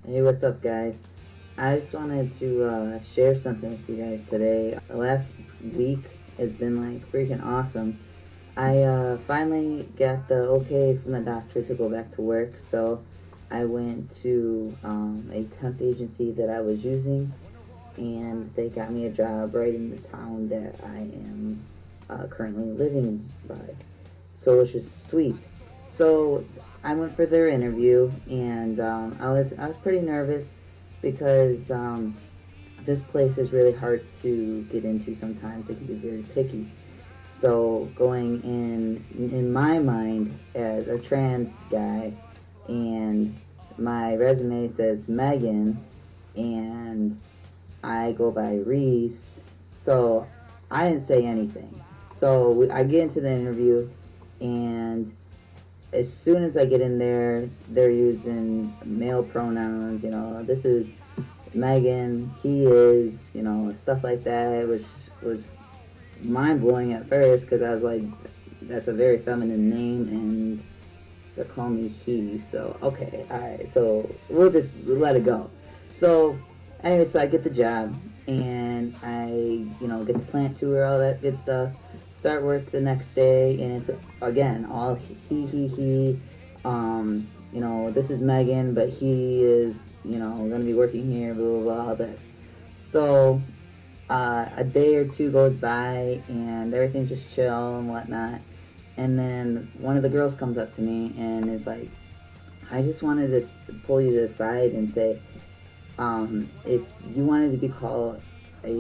Hey, what's up, guys? I just wanted to share something with you guys today. The last week has been like freaking awesome. I finally got the okay from the doctor to go back to work, so I went to a temp agency that I was using, and they got me a job right in the town that I am currently living by. So it's just sweet. So I went for their interview, and I was pretty nervous because this place is really hard to get into sometimes. It can be very picky. So going in my mind as a trans guy, and my resume says Megan, and I go by Reese. So I didn't say anything. So I get into the interview, and as soon as I get in there, they're using male pronouns. This is Megan, he is, stuff like that, which was mind blowing at first because I was like, that's a very feminine name, and they're calling me he. So okay, all right. So we'll just let it go. So anyway, so I get the job, and I, get the plant tour, all that good stuff. Start work the next day, and it's again all he. This is Megan, but he is, going to be working here, blah blah blah, all that. So a day or two goes by, and everything's just chill and whatnot. And then one of the girls comes up to me and is like, I just wanted to pull you to the side and say, if you wanted to be called a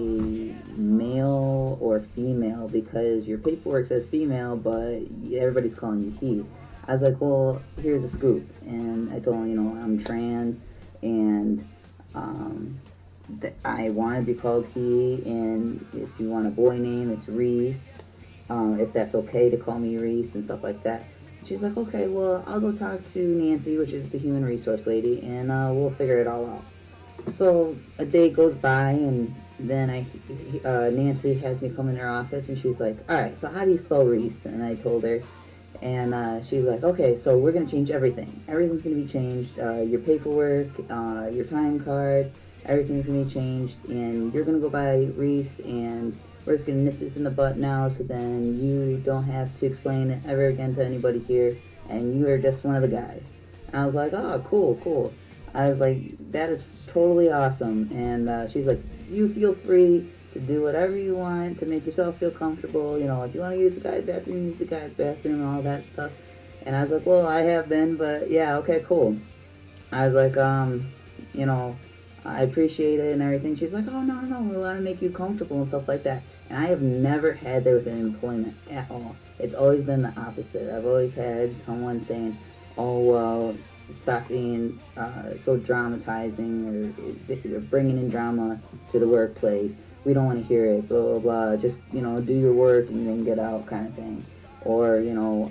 male or female, because your paperwork says female, but everybody's calling you he. I was like, well, here's a scoop. And I told him, I'm trans, and I want to be called he, and if you want a boy name, it's Reese. If that's okay to call me Reese and stuff like that. She's like, okay, well, I'll go talk to Nancy, which is the human resource lady, and we'll figure it all out. So a day goes by, and then Nancy has me come in her office, and she's like, all right, so how do you spell Reese? And I told her, and she's like, okay, so we're going to change everything. Everything's going to be changed. Your paperwork, your time card, everything's going to be changed, and you're going to go by Reese, and we're just going to nip this in the butt now, so then you don't have to explain it ever again to anybody here, and you are just one of the guys. And I was like, oh, cool, cool. I was like, that is totally awesome. And she's like, you feel free to do whatever you want to make yourself feel comfortable. If you want to use the guy's bathroom, use the guy's bathroom, and all that stuff. And I was like, well, I have been, but yeah, okay, cool. I was like, I appreciate it and everything. She's like, oh, no, no, we want to make you comfortable and stuff like that. And I have never had that with an employment at all. It's always been the opposite. I've always had someone saying, oh, well, stop being so dramatizing, or bringing in drama to the workplace. We don't want to hear it, blah, blah, blah. Just, do your work and then get out kind of thing. Or,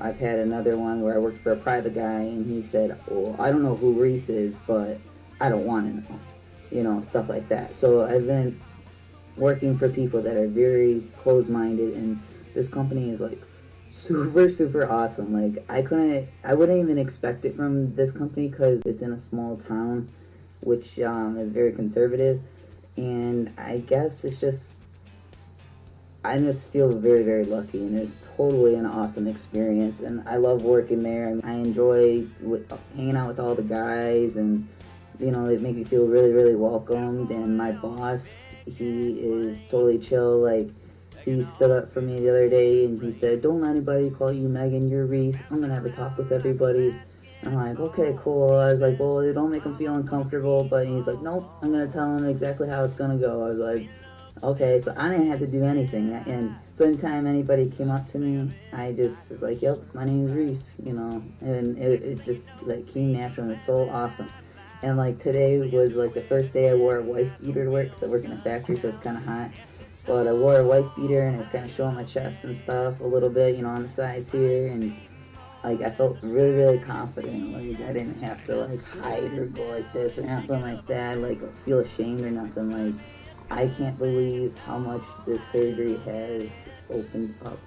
I've had another one where I worked for a private guy, and he said, well, I don't know who Reese is, but I don't want to know. Stuff like that. So I've been working for people that are very close-minded, and this company is like super, super awesome. Like I wouldn't even expect it from this company because it's in a small town, which is very conservative, and I guess I just feel very, very lucky, and it's totally an awesome experience, and I love working there, and I enjoy hanging out with all the guys, and they make me feel really, really welcomed, and my boss, he is totally chill. Like, he stood up for me the other day, and he said, don't let anybody call you Megan, you're Reese, I'm gonna have a talk with everybody. And I'm like, okay, cool. I was like, well, don't make them feel uncomfortable, but he's like, nope, I'm gonna tell them exactly how it's gonna go. I was like, okay, so I didn't have to do anything, and so anytime anybody came up to me, I just was like, yep, my name is Reese, and it just, like, came natural, and it's so awesome. And, like, today was, like, the first day I wore a wife beater to work, because I work in a factory, so it's kind of hot. But I wore a wife beater, and it was kind of showing my chest and stuff a little bit, on the sides here, and, like, I felt really, really confident. Like, I didn't have to, like, hide or go like this or nothing like that, like, feel ashamed or nothing. Like, I can't believe how much this surgery has opened up,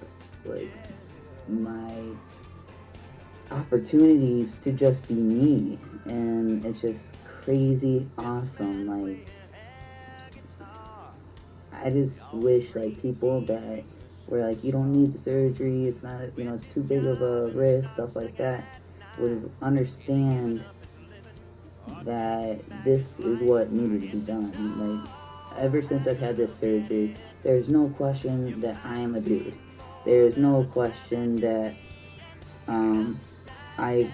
like, my opportunities to just be me, and it's just crazy awesome. Like, I just wish like people that were like, you don't need the surgery, it's not, it's too big of a risk, stuff like that, would understand that this is what needed to be done. Like, ever since I've had this surgery, there's no question that I am a dude. There's no question that I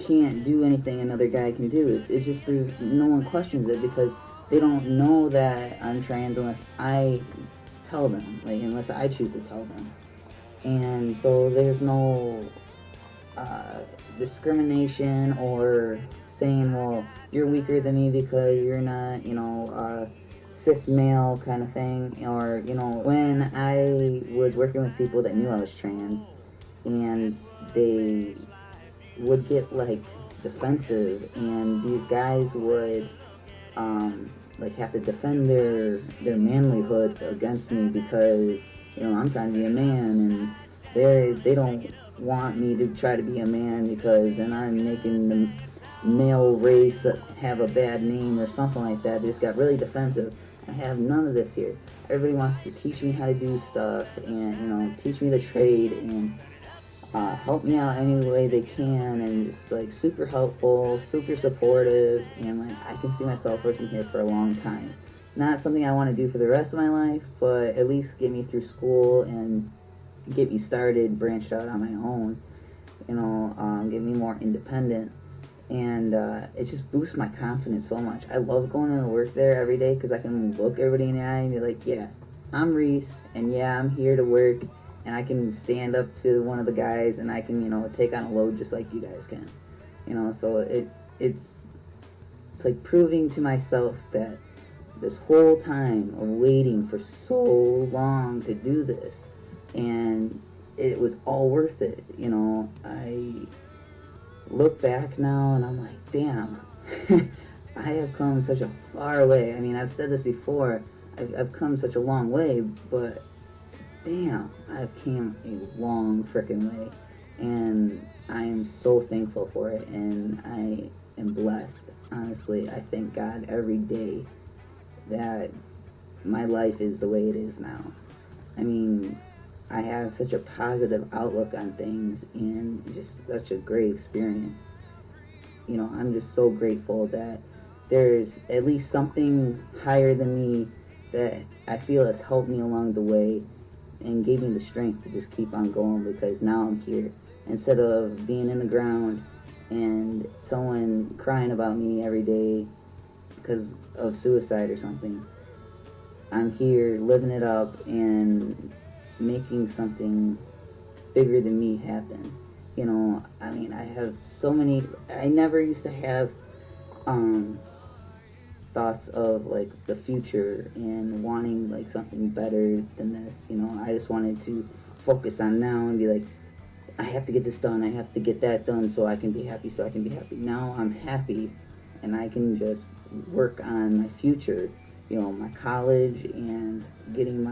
can't do anything another guy can do. It's just there's no one questions it because they don't know that I'm trans unless I tell them, like unless I choose to tell them. And so there's no discrimination or saying, well, you're weaker than me because you're not, cis male kind of thing. Or, when I was working with people that knew I was trans and they would get like defensive and these guys would like have to defend their manlyhood against me because I'm trying to be a man and they don't want me to try to be a man because then I'm making the male race have a bad name or something like that. They just got really defensive. I have none of this here. Everybody wants to teach me how to do stuff and teach me the trade and help me out any way they can, and just like super helpful, super supportive, and like I can see myself working here for a long time. Not something I want to do for the rest of my life, but at least get me through school and get me started, branched out on my own, get me more independent, and it just boosts my confidence so much. I love going to work there every day because I can look everybody in the eye and be like, yeah, I'm Reese, and yeah, I'm here to work, and I can stand up to one of the guys and I can, take on a load just like you guys can. So it's like proving to myself that this whole time of waiting for so long to do this, and it was all worth it. I look back now and I'm like, damn, I have come such a far way. I mean, I've said this before, I've come such a long way, but damn, I've came a long frickin' way, and I am so thankful for it, and I am blessed. Honestly, I thank God every day that my life is the way it is now. I mean, I have such a positive outlook on things, and just such a great experience. I'm just so grateful that there's at least something higher than me that I feel has helped me along the way and gave me the strength to just keep on going, because now I'm here. Instead of being in the ground and someone crying about me every day because of suicide or something, I'm here living it up and making something bigger than me happen. I mean, I have so many, I never used to have thoughts of like the future and wanting like something better than this. I just wanted to focus on now and be like, I have to get this done, I have to get that done so I can be happy, Now I'm happy and I can just work on my future, my college and getting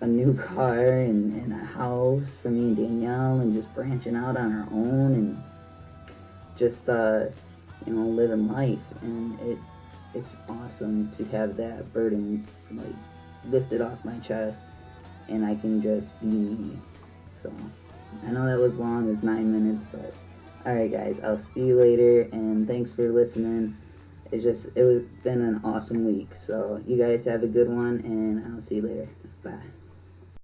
a new car and a house for me and Danielle, and just branching out on our own and just living life. And it's awesome to have that burden like lifted off my chest and I can just be me. So I know that was long, it's 9 minutes, but alright guys, I'll see you later, and thanks for listening. It was been an awesome week, so you guys have a good one, and I'll see you later. Bye.